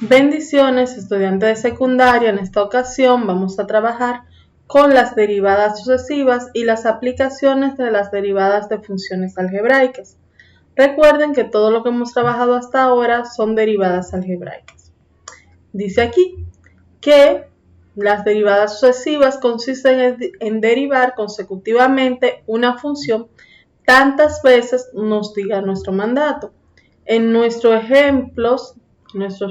Bendiciones, estudiantes de secundaria. En esta ocasión vamos a trabajar con las derivadas sucesivas y las aplicaciones de las derivadas de funciones algebraicas. Recuerden que todo lo que hemos trabajado hasta ahora son derivadas algebraicas. Dice aquí que las derivadas sucesivas consisten en derivar consecutivamente una función tantas veces nos diga nuestro mandato. En nuestros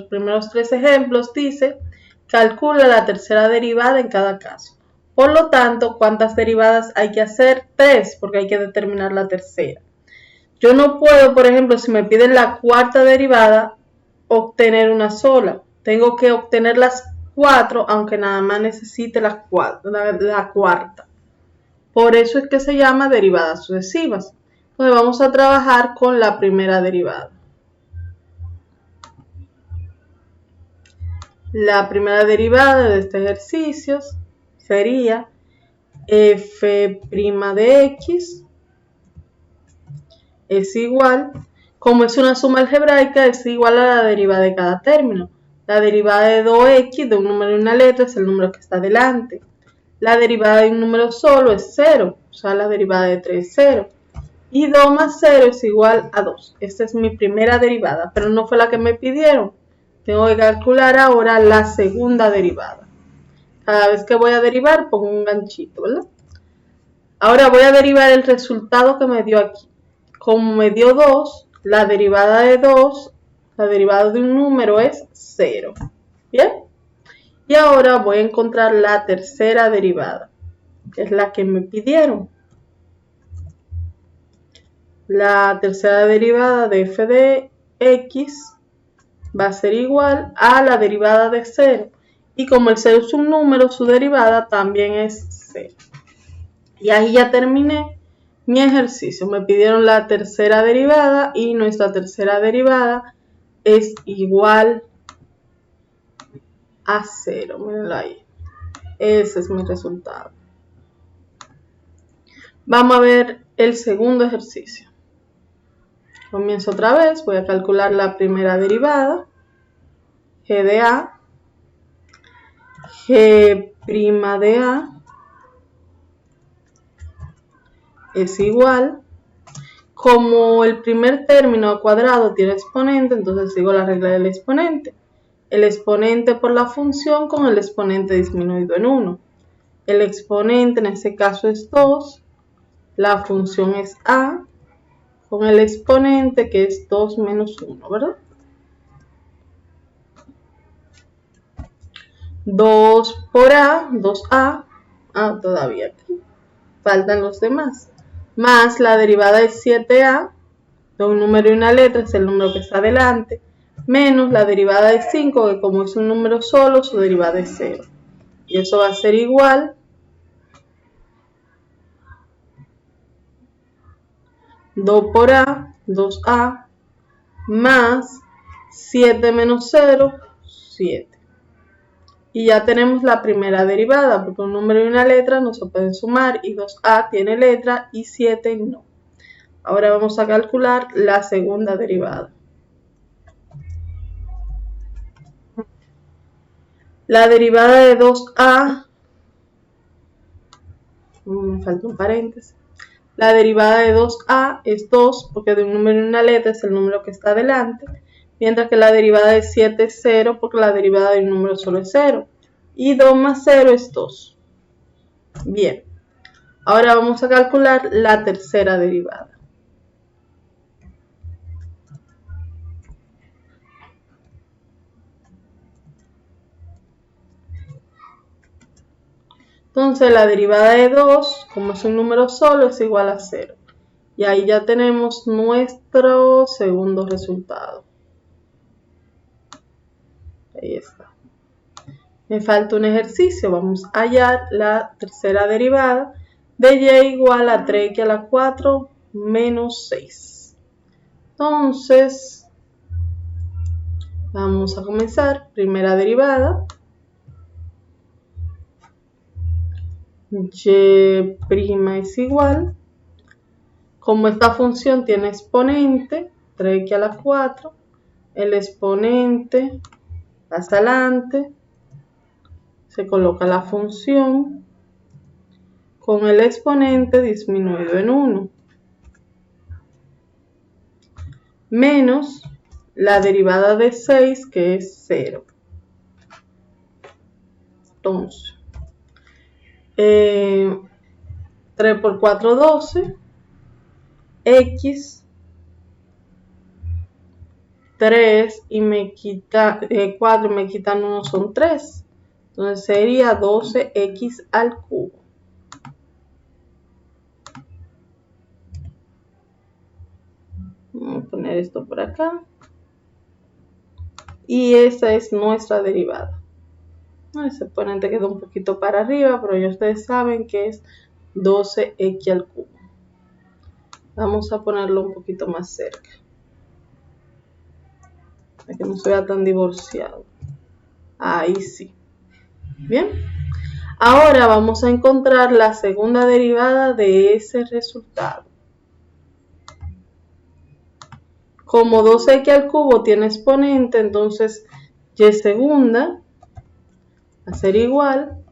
primeros 3 ejemplos dice, calcula la tercera derivada en cada caso. Por lo tanto, ¿cuántas derivadas hay que hacer? 3, porque hay que determinar la tercera. Yo no puedo, por ejemplo, si me piden la cuarta derivada, obtener una sola. Tengo que obtener las 4, aunque nada más necesite la cuarta. Por eso es que se llama derivadas sucesivas. Entonces vamos a trabajar con la primera derivada. La primera derivada de este ejercicio sería f' de x es igual, como es una suma algebraica, es igual a la derivada de cada término. La derivada de 2x de un número y una letra es el número que está delante. La derivada de un número solo es 0, o sea, la derivada de 3 es 0. Y 2 más 0 es igual a 2. Esta es mi primera derivada, pero no fue la que me pidieron. Tengo que calcular ahora la segunda derivada. Cada vez que voy a derivar, pongo un ganchito, ¿verdad? Ahora voy a derivar el resultado que me dio aquí. Como me dio 2, la derivada de 2, la derivada de un número es 0. ¿Bien? Y ahora voy a encontrar la tercera derivada, que es la que me pidieron. La tercera derivada de f de x va a ser igual a la derivada de 0. Y como el 0 es un número, su derivada también es 0. Y ahí ya terminé mi ejercicio. Me pidieron la tercera derivada y nuestra tercera derivada es igual a 0. Mírenlo ahí. Ese es mi resultado. Vamos a ver el segundo ejercicio. Comienzo otra vez. Voy a calcular la primera derivada. G de A. G' de A es igual. Como el primer término al cuadrado tiene exponente, entonces sigo la regla del exponente. El exponente por la función con el exponente disminuido en 1. El exponente en este caso es 2. La función es A con el exponente que es 2 menos 1, ¿verdad? 2 por A, 2A. Todavía aquí. Faltan los demás. Más la derivada de 7A de un número y una letra, es el número que está delante, menos la derivada de 5, que como es un número solo, su derivada es 0. Y eso va a ser igual 2 por A, 2A, más 7 menos 0, 7. Y ya tenemos la primera derivada, porque un número y una letra no se pueden sumar, y 2A tiene letra y 7 no. Ahora vamos a calcular la segunda derivada. La derivada de 2A, me falta un paréntesis. La derivada de 2A es 2, porque de un número y una letra es el número que está delante, mientras que la derivada de 7 es 0, porque la derivada de un número solo es 0. Y 2 más 0 es 2. Bien, ahora vamos a calcular la tercera derivada. Entonces la derivada de 2, como es un número solo, es igual a 0. Y ahí ya tenemos nuestro segundo resultado. Ahí está. Me falta un ejercicio. Vamos a hallar la tercera derivada de y igual a 3x a la 4 menos 6. Entonces, vamos a comenzar. Primera derivada. Y' es igual. Como esta función tiene exponente, 3x a la 4, el exponente pasa adelante, se coloca la función con el exponente disminuido en 1, menos la derivada de 6, que es 0. Entonces, 3 por 4, 12, x, 3 y me quita 4 y me quitan 1 son 3. Entonces sería 12x al cubo. Vamos a poner esto por acá. Y esta es nuestra derivada. Ese exponente quedó un poquito para arriba, pero ya ustedes saben que es 12x al cubo. Vamos a ponerlo un poquito más cerca, para que no se vea tan divorciado. Ahí sí. Bien. Ahora vamos a encontrar la segunda derivada de ese resultado. Como 2x al cubo tiene exponente, entonces y segunda va a ser igual,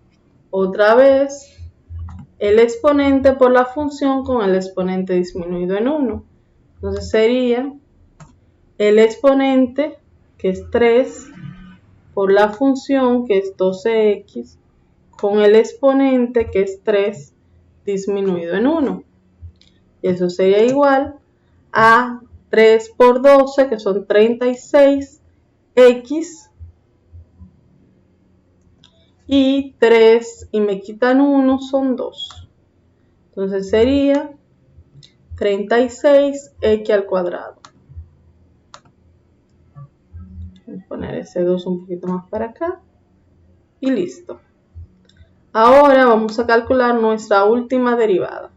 otra vez, el exponente por la función con el exponente disminuido en 1. Entonces sería el exponente, que es 3, por la función, que es 12x, con el exponente, que es 3, disminuido en 1. Y eso sería igual a 3 por 12, que son 36x, y 3 y me quitan 1 son 2. Entonces sería 36x al cuadrado. Voy a poner ese 2 un poquito más para acá. Y listo. Ahora vamos a calcular nuestra última derivada.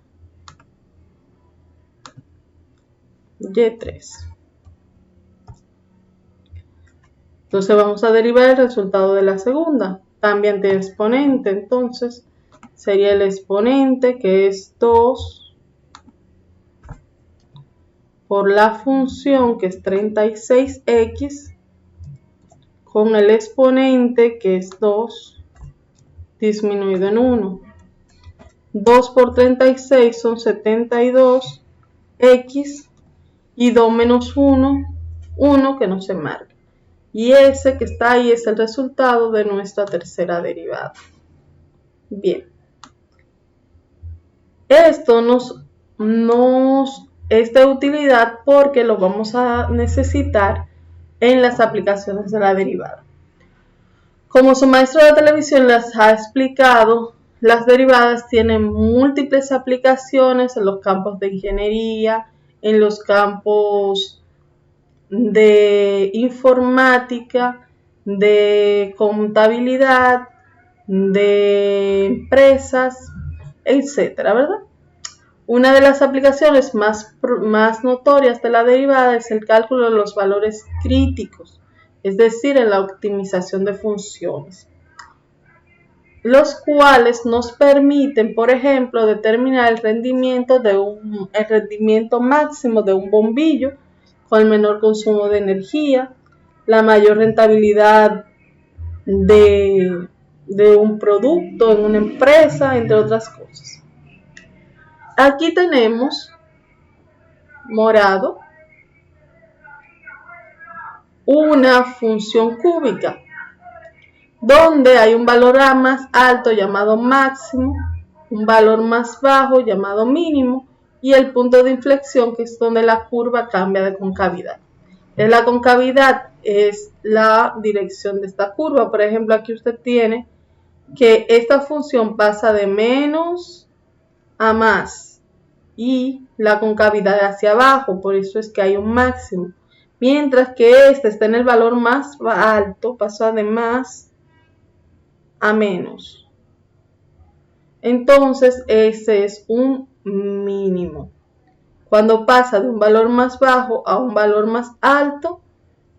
Y3. Entonces vamos a derivar el resultado de la segunda. También tiene exponente, entonces sería el exponente, que es 2, por la función, que es 36x, con el exponente, que es 2, disminuido en 1. 2 por 36 son 72x, y 2 menos 1, 1 que no se marca. Y ese que está ahí es el resultado de nuestra tercera derivada. Bien. Esto nos es de utilidad porque lo vamos a necesitar en las aplicaciones de la derivada. Como su maestro de televisión les ha explicado, las derivadas tienen múltiples aplicaciones en los campos de ingeniería, en los campos de informática, de contabilidad, de empresas, etcétera, ¿verdad? Una de las aplicaciones más notorias de la derivada es el cálculo de los valores críticos, es decir, en la optimización de funciones, los cuales nos permiten, por ejemplo, determinar el rendimiento máximo de un bombillo con el menor consumo de energía, la mayor rentabilidad de un producto en una empresa, entre otras cosas. Aquí tenemos morado una función cúbica donde hay un valor más alto llamado máximo, un valor más bajo llamado mínimo y el punto de inflexión, que es donde la curva cambia de concavidad. La concavidad es la dirección de esta curva. Por ejemplo, aquí usted tiene que esta función pasa de menos a más y la concavidad hacia abajo, por eso es que hay un máximo. Mientras que este está en el valor más alto, pasa de más a menos. Entonces ese es un mínimo. Cuando pasa de un valor más bajo a un valor más alto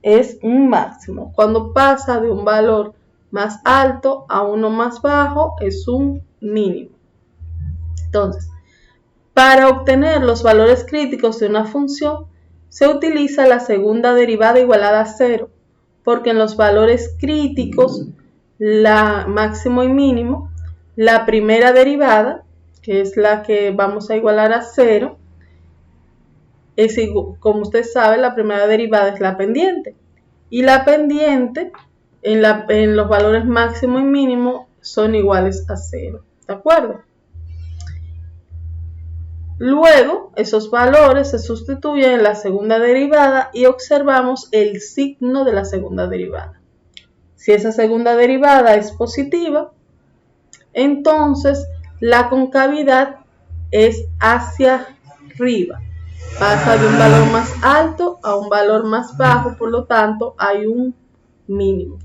es un máximo. Cuando pasa de un valor más alto a uno más bajo es un mínimo. Entonces, para obtener los valores críticos de una función se utiliza la segunda derivada igualada a 0, porque en los valores críticos, máximo y mínimo, la primera derivada, que es la que vamos a igualar a 0, como usted sabe, la primera derivada es la pendiente. Y la pendiente en los valores máximo y mínimo son iguales a 0. ¿De acuerdo? Luego, esos valores se sustituyen en la segunda derivada y observamos el signo de la segunda derivada. Si esa segunda derivada es positiva, entonces la concavidad es hacia arriba. Pasa de un valor más alto a un valor más bajo, por lo tanto hay un mínimo.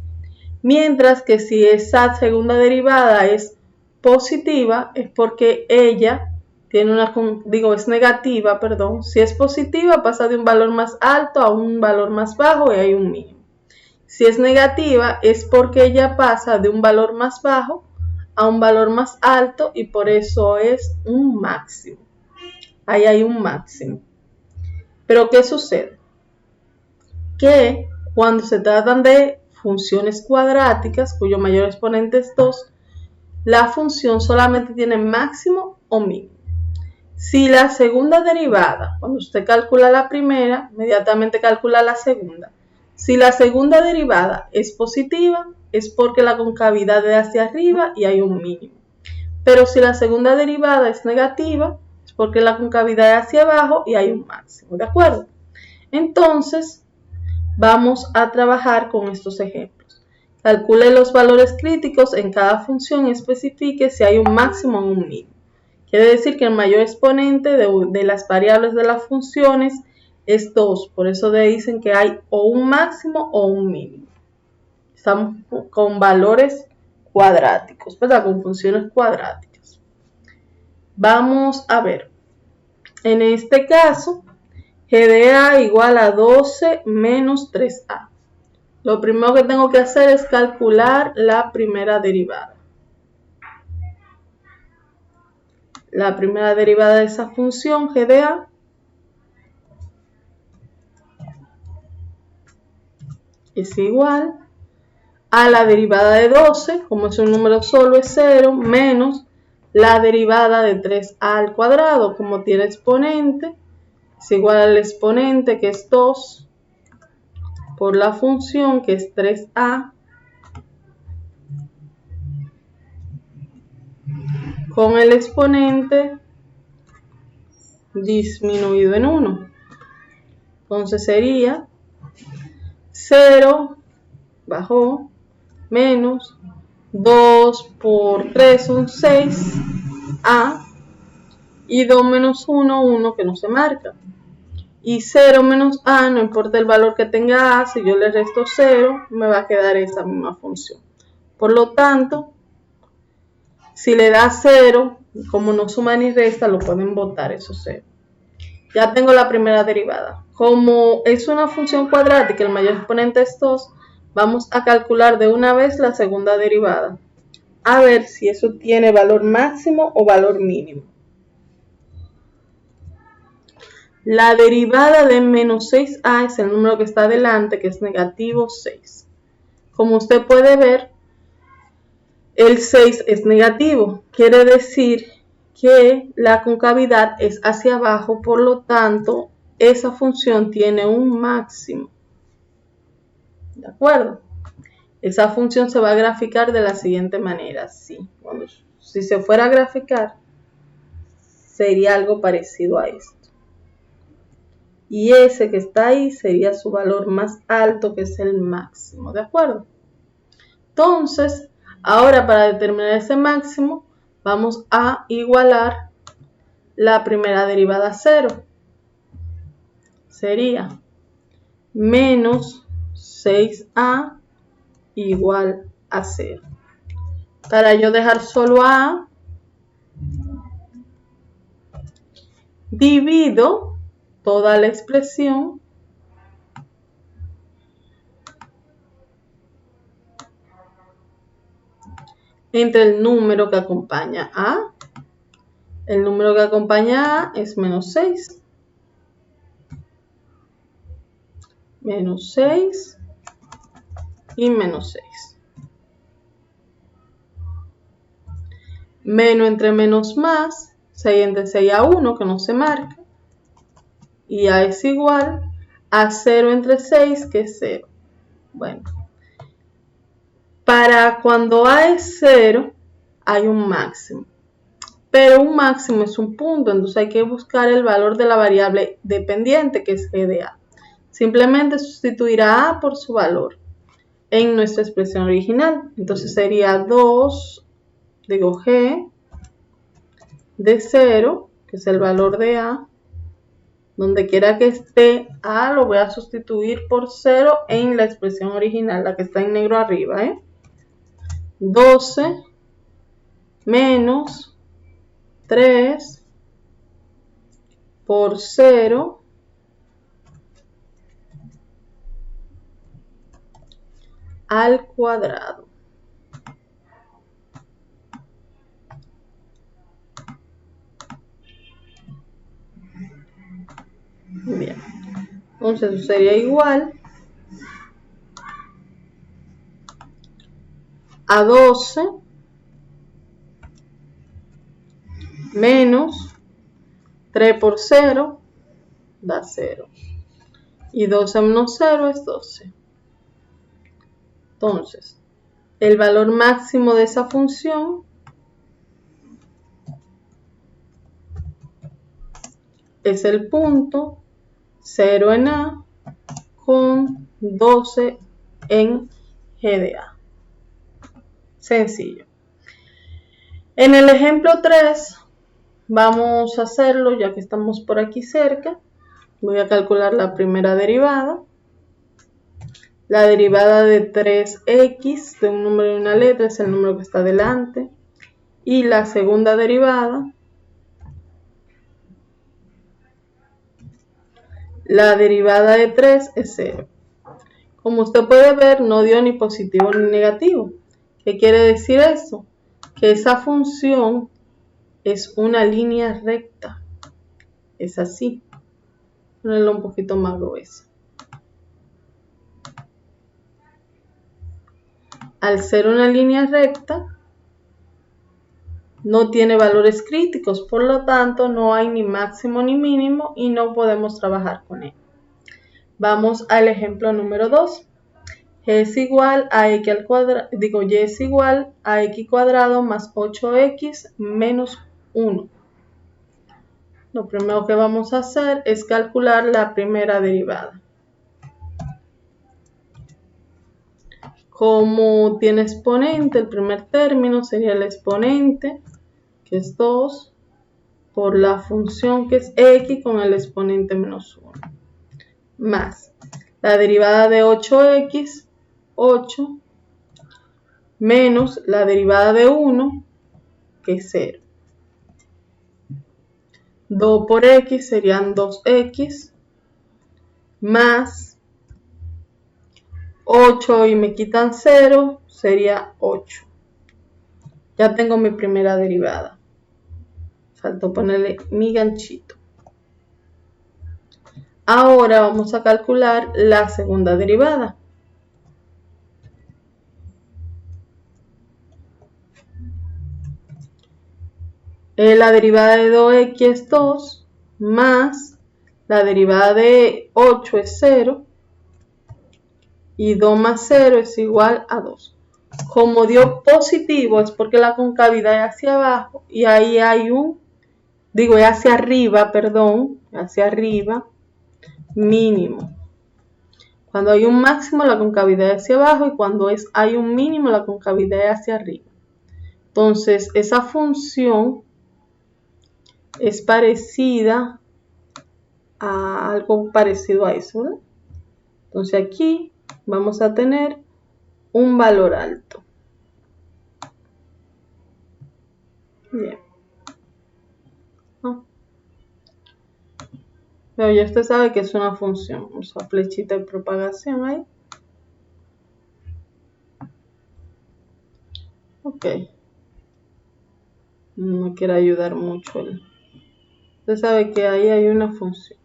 Mientras que si esa segunda derivada es positiva, es porque ella tiene es negativa, perdón. Si es positiva, pasa de un valor más alto a un valor más bajo y hay un mínimo. Si es negativa, es porque ella pasa de un valor más bajo a un valor más alto y por eso es un máximo. Ahí hay un máximo. Pero ¿qué sucede? Que cuando se tratan de funciones cuadráticas cuyo mayor exponente es 2, la función solamente tiene máximo o mínimo. Si la segunda derivada, cuando usted calcula la primera, inmediatamente calcula la segunda. Si la segunda derivada es positiva, es porque la concavidad es hacia arriba y hay un mínimo. Pero si la segunda derivada es negativa, es porque la concavidad es hacia abajo y hay un máximo. ¿De acuerdo? Entonces, vamos a trabajar con estos ejemplos. Calcule los valores críticos en cada función y especifique si hay un máximo o un mínimo. Quiere decir que el mayor exponente de las variables de las funciones es 2. Por eso dicen que hay o un máximo o un mínimo. Estamos con valores cuadráticos, ¿verdad? Con funciones cuadráticas. Vamos a ver. En este caso, g de a igual a 12 menos 3a. Lo primero que tengo que hacer es calcular la primera derivada. La primera derivada de esa función, g de a, es igual a la derivada de 12, como es un número solo, es 0, menos la derivada de 3a al cuadrado, como tiene exponente, es igual al exponente, que es 2, por la función, que es 3a, con el exponente disminuido en 1. Entonces sería 0, bajó, menos 2 por 3 son 6a, y 2 menos 1, 1 que no se marca. Y 0 menos a, no importa el valor que tenga a, si yo le resto 0, me va a quedar esa misma función. Por lo tanto, si le da 0, como no suma ni resta, lo pueden botar esos 0. Ya tengo la primera derivada. Como es una función cuadrática, el mayor exponente es 2, vamos a calcular de una vez la segunda derivada. A ver si eso tiene valor máximo o valor mínimo. La derivada de menos 6a es el número que está delante, que es negativo 6. Como usted puede ver, el 6 es negativo. Quiere decir que la concavidad es hacia abajo, por lo tanto, esa función tiene un máximo. ¿De acuerdo? Esa función se va a graficar de la siguiente manera. Si se fuera a graficar, sería algo parecido a esto. Y ese que está ahí sería su valor más alto, que es el máximo. ¿De acuerdo? Entonces, ahora para determinar ese máximo, vamos a igualar la primera derivada a 0. Sería menos 6a igual a 0. Para yo dejar solo a, divido toda la expresión entre el número que acompaña a. El número que acompaña a es menos 6. Menos 6 y menos 6. Menos entre menos más, 6 entre 6 a 1, que no se marca. Y A es igual a 0 entre 6, que es 0. Bueno, para cuando A es 0, hay un máximo. Pero un máximo es un punto, entonces hay que buscar el valor de la variable dependiente, que es g de A. Simplemente sustituir a A por su valor en nuestra expresión original. Entonces sería 2, G de 0, que es el valor de A. Donde quiera que esté A, lo voy a sustituir por 0 en la expresión original, la que está en negro arriba. 12 menos 3 por 0 al cuadrado. Bien, entonces eso sería igual a 12 menos 3 por 0 da 0. Y 12 menos 0 es 12. Entonces, el valor máximo de esa función es el punto 0 en A con 12 en G de A. Sencillo. En el ejemplo 3 vamos a hacerlo ya que estamos por aquí cerca. Voy a calcular la primera derivada. La derivada de 3x de un número y una letra es el número que está delante. Y la segunda derivada, la derivada de 3 es 0. Como usted puede ver, no dio ni positivo ni negativo. ¿Qué quiere decir eso? Que esa función es una línea recta. Es así. Ponerlo un poquito más grueso. Al ser una línea recta, no tiene valores críticos, por lo tanto no hay ni máximo ni mínimo y no podemos trabajar con él. Vamos al ejemplo número 2. G es igual a x al cuadrado, y es igual a x cuadrado más 8x menos 1. Lo primero que vamos a hacer es calcular la primera derivada. Como tiene exponente, el primer término sería el exponente, que es 2, por la función que es x con el exponente menos 1, más la derivada de 8x, 8, menos la derivada de 1, que es 0. 2 por x serían 2x, más 8 y me quitan 0, sería 8. Ya tengo mi primera derivada. Faltó ponerle mi ganchito. Ahora vamos a calcular la segunda derivada. La derivada de 2x es 2, más la derivada de 8 es 0, y 2 más 0 es igual a 2. Como dio positivo es porque la concavidad es hacia abajo y ahí hay es hacia arriba, hacia arriba, mínimo. Cuando hay un máximo la concavidad es hacia abajo y cuando hay un mínimo la concavidad es hacia arriba. Entonces esa función es parecida a algo parecido a eso, ¿verdad? Entonces aquí vamos a tener un valor alto. Bien. Pero ya usted sabe que es una función. Usa flechita de propagación ahí. Ok. No quiere ayudar mucho. Usted sabe que ahí hay una función.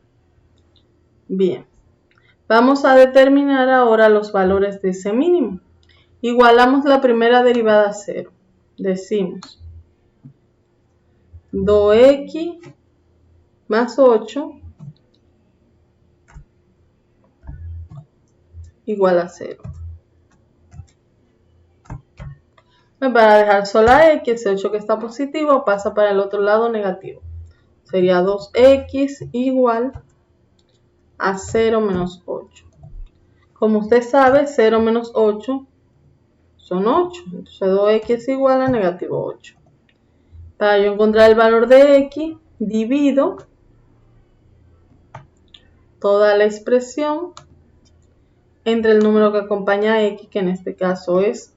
Bien. Vamos a determinar ahora los valores de ese mínimo. Igualamos la primera derivada a 0. Decimos 2x más 8 igual a 0. Para dejar sola x, ese 8 que está positivo pasa para el otro lado negativo. Sería 2x igual a 0 menos 8. Como usted sabe, 0 menos 8 son 8. Entonces 2x es igual a negativo 8. Para yo encontrar el valor de x, divido toda la expresión entre el número que acompaña a x, que en este caso es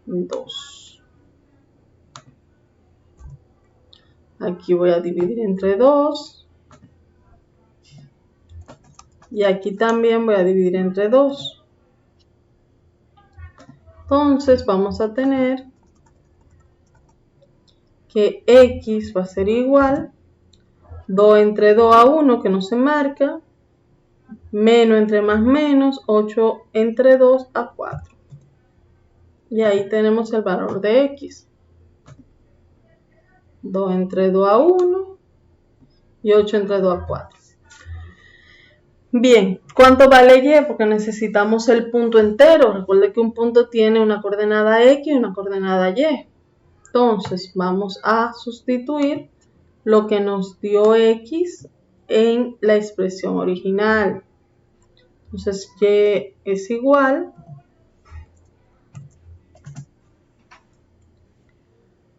2. Aquí voy a dividir entre 2. Y aquí también voy a dividir entre 2. Entonces vamos a tener que x va a ser igual 2 entre 2 a 1, que no se marca, menos entre más menos, 8 entre 2 a 4. Y ahí tenemos el valor de x. 2 entre 2 a 1 y 8 entre 2 a 4. Bien, ¿cuánto vale y? Porque necesitamos el punto entero. Recuerde que un punto tiene una coordenada x y una coordenada y. Entonces vamos a sustituir lo que nos dio x en la expresión original. Entonces y es igual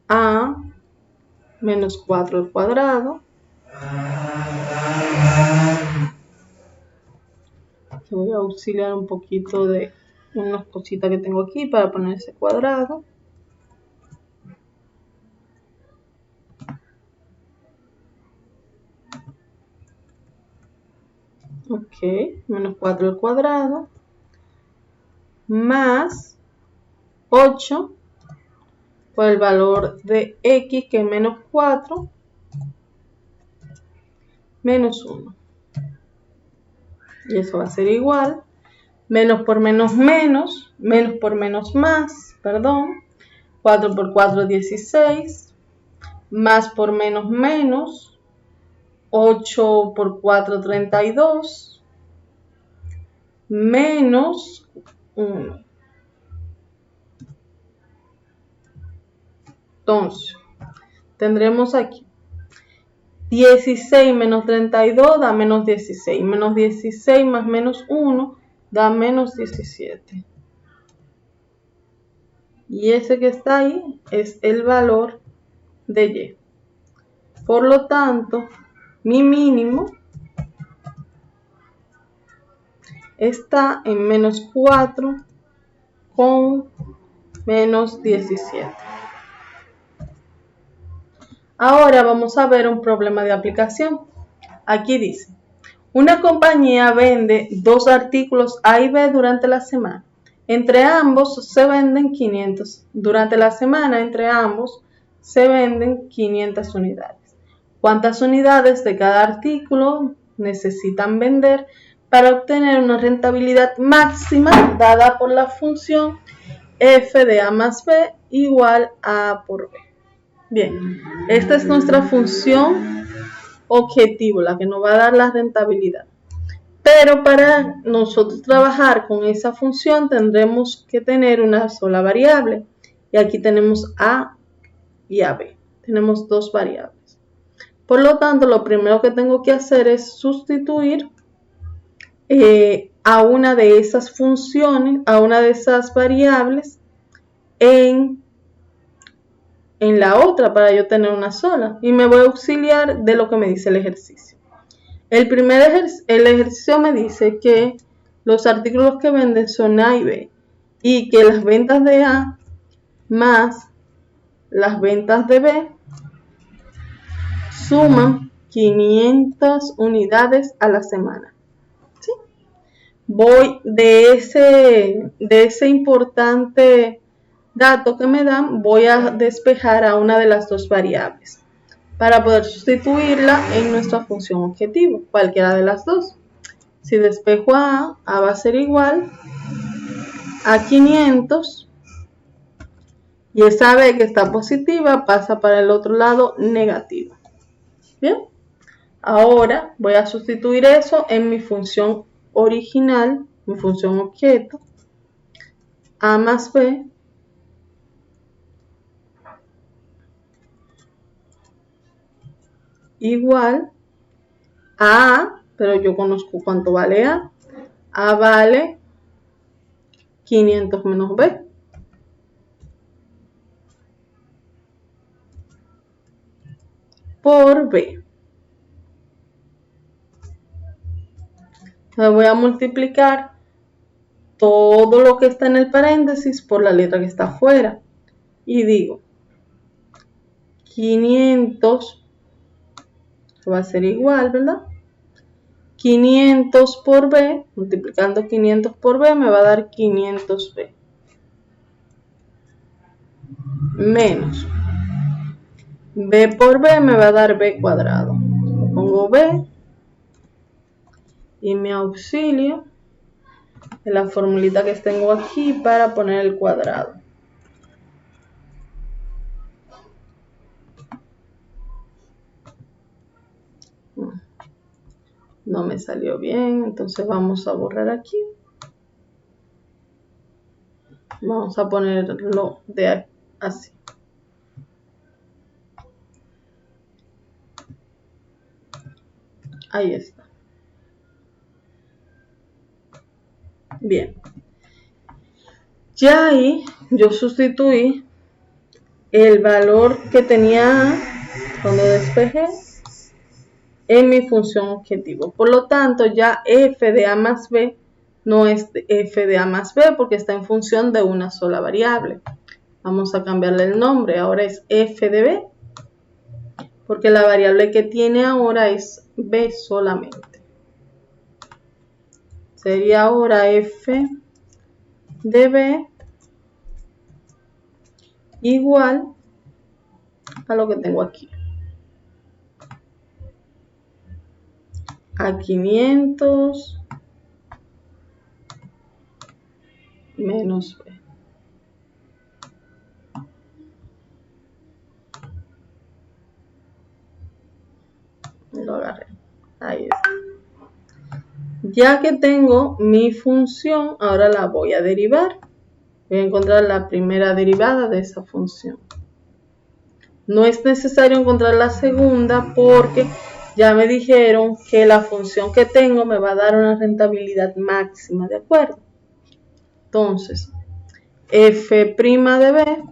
a menos 4 al cuadrado. Voy a auxiliar un poquito de unas cositas que tengo aquí para poner ese cuadrado. Ok, menos 4 al cuadrado más 8 por el valor de x, que es menos 4 menos 1. Y eso va a ser igual, menos por menos menos, menos por menos más, perdón, 4 por 4 16, más por menos menos, 8 por 4 32, menos 1. Entonces, tendremos aquí 16 menos 32 da menos 16. Menos 16 más menos 1 da menos 17. Y ese que está ahí es el valor de y. Por lo tanto, mi mínimo está en menos 4 con menos 17. Ahora vamos a ver un problema de aplicación. Aquí dice, una compañía vende 2 artículos A y B durante la semana. Entre ambos se venden 500. Durante la semana, entre ambos se venden 500 unidades. ¿Cuántas unidades de cada artículo necesitan vender para obtener una rentabilidad máxima dada por la función f de A más B igual a A por B? Bien, esta es nuestra función objetivo, la que nos va a dar la rentabilidad. Pero para nosotros trabajar con esa función tendremos que tener una sola variable. Y aquí tenemos A y AB. Tenemos 2 variables. Por lo tanto, lo primero que tengo que hacer es sustituir a una de esas funciones, a una de esas variables en la otra para yo tener una sola. Y me voy a auxiliar de lo que me dice el ejercicio. El ejercicio me dice que los artículos que venden son A y B y que las ventas de A más las ventas de B suman 500 unidades a la semana. ¿Sí? Voy de ese importante dato que me dan, voy a despejar a una de las 2 variables para poder sustituirla en nuestra función objetivo, cualquiera de las 2. Si despejo a va a ser igual a 500 y esa b que está positiva pasa para el otro lado negativa. Bien, ahora voy a sustituir eso en mi función original, mi función objeto, a más b igual a, pero yo conozco cuánto vale a vale 500 menos b. Por b. Entonces voy a multiplicar todo lo que está en el paréntesis por la letra que está afuera. Y digo, 500 va a ser igual, ¿verdad? 500 por b, multiplicando 500 por b me va a dar 500b. Menos b por b me va a dar b cuadrado. Pongo b y mi auxilio en la formulita que tengo aquí para poner el cuadrado. No me salió bien, entonces vamos a borrar aquí. Vamos a ponerlo de así. Ahí está. Bien. Ya ahí yo sustituí el valor que tenía cuando despejé en mi función objetivo. Por lo tanto, ya f de a más b no es f de a más b porque está en función de una sola variable. Vamos a cambiarle el nombre. Ahora es f de b porque la variable que tiene ahora es b solamente. Sería ahora f de b igual a lo que tengo aquí. A 500 menos b. Lo agarré. Ahí está. Ya que tengo mi función, ahora la voy a derivar. Voy a encontrar la primera derivada de esa función. No es necesario encontrar la segunda porque ya me dijeron que la función que tengo me va a dar una rentabilidad máxima, ¿de acuerdo? Entonces, f' de b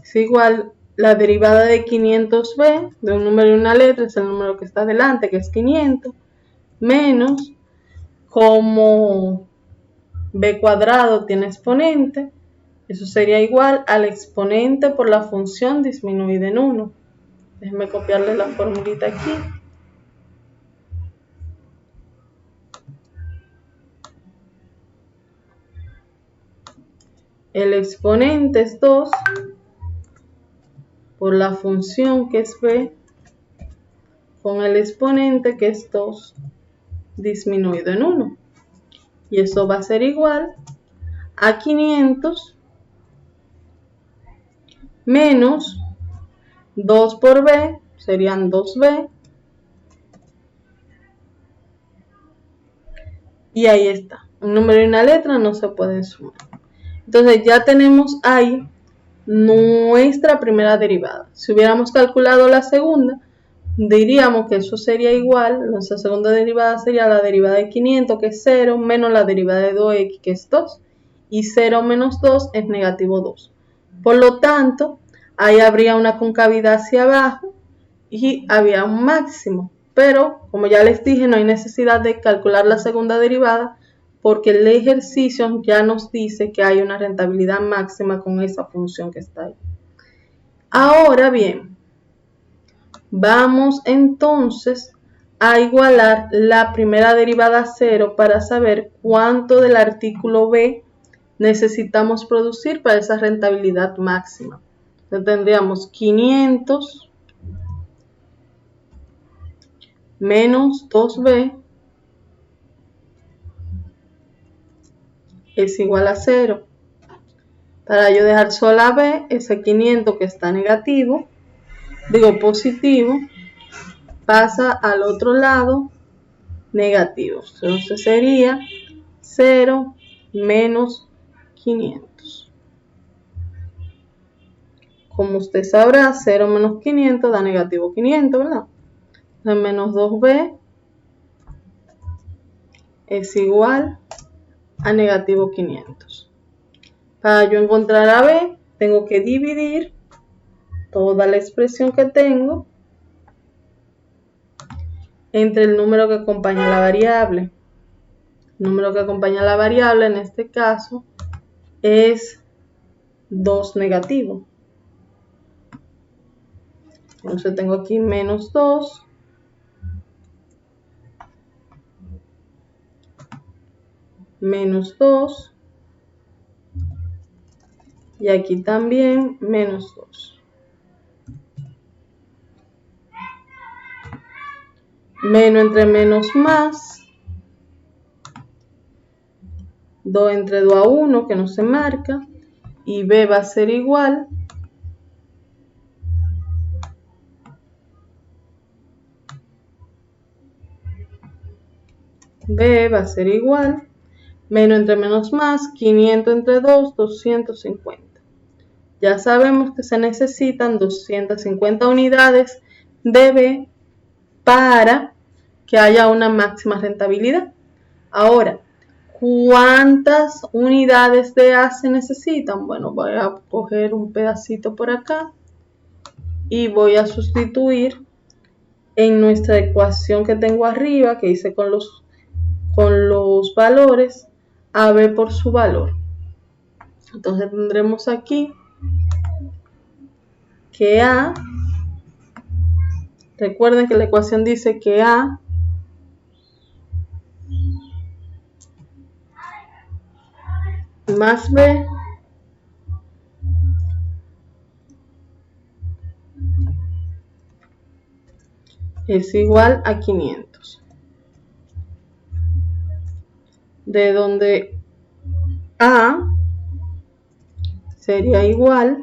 es igual la derivada de 500b de un número y una letra, es el número que está delante, que es 500, menos, como b cuadrado tiene exponente, eso sería igual al exponente por la función disminuida en 1. Déjenme copiarle la formulita aquí. El exponente es 2 por la función que es b con el exponente que es 2 disminuido en 1. Y eso va a ser igual a 500 menos 2 por b, serían 2b. Y ahí está. Un número y una letra no se pueden sumar. Entonces ya tenemos ahí nuestra primera derivada. Si hubiéramos calculado la segunda, diríamos que eso sería igual, nuestra segunda derivada sería la derivada de 500, que es 0, menos la derivada de 2x, que es 2, y 0 menos 2 es negativo 2. Por lo tanto, ahí habría una concavidad hacia abajo y había un máximo. Pero, como ya les dije, no hay necesidad de calcular la segunda derivada porque el ejercicio ya nos dice que hay una rentabilidad máxima con esa función que está ahí. Ahora bien, vamos entonces a igualar la primera derivada a 0 para saber cuánto del artículo b necesitamos producir para esa rentabilidad máxima. Entonces tendríamos 500 menos 2b es igual a 0. Para yo dejar sola b, ese 500 que está positivo, pasa al otro lado negativo. Entonces sería 0 menos 500. Como usted sabrá, 0 menos 500 da negativo 500, ¿verdad? Entonces menos 2b es igual a negativo 500. Para yo encontrar a b, tengo que dividir toda la expresión que tengo entre el número que acompaña la variable. El número que acompaña la variable en este caso es 2 negativo. Entonces tengo aquí menos 2 menos 2 y aquí también menos 2. Menos entre menos más, 2 entre 2 a 1 que no se marca, y b va a ser igual menos entre menos más, 500 entre 2, 250. Ya sabemos que se necesitan 250 unidades de b para que haya una máxima rentabilidad. Ahora, ¿cuántas unidades de A se necesitan? Bueno, voy a coger un pedacito por acá y voy a sustituir en nuestra ecuación que tengo arriba, que hice con los valores, a b por su valor. Entonces tendremos aquí que A, recuerden que la ecuación dice que A más B es igual a 500. De donde A sería igual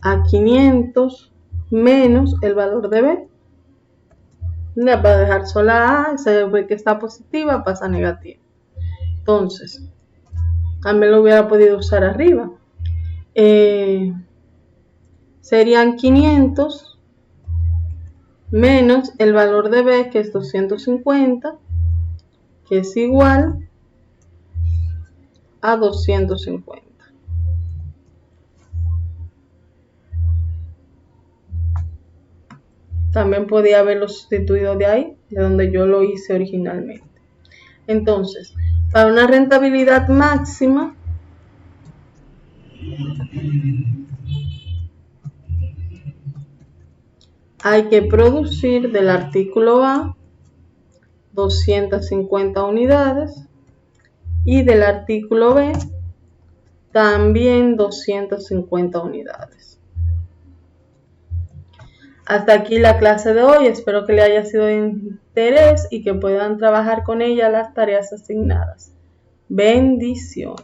a 500 menos el valor de B. Para dejar sola A, se ve que está positiva, pasa a negativa. Entonces, también lo hubiera podido usar arriba. Serían 500 menos el valor de B, que es 250, que es igual a 250. También podía haberlo sustituido de ahí, de donde yo lo hice originalmente. Entonces, para una rentabilidad máxima, hay que producir del artículo A 250 unidades y del artículo B también 250 unidades. Hasta aquí la clase de hoy, espero que le haya sido de interés y que puedan trabajar con ella las tareas asignadas. Bendiciones.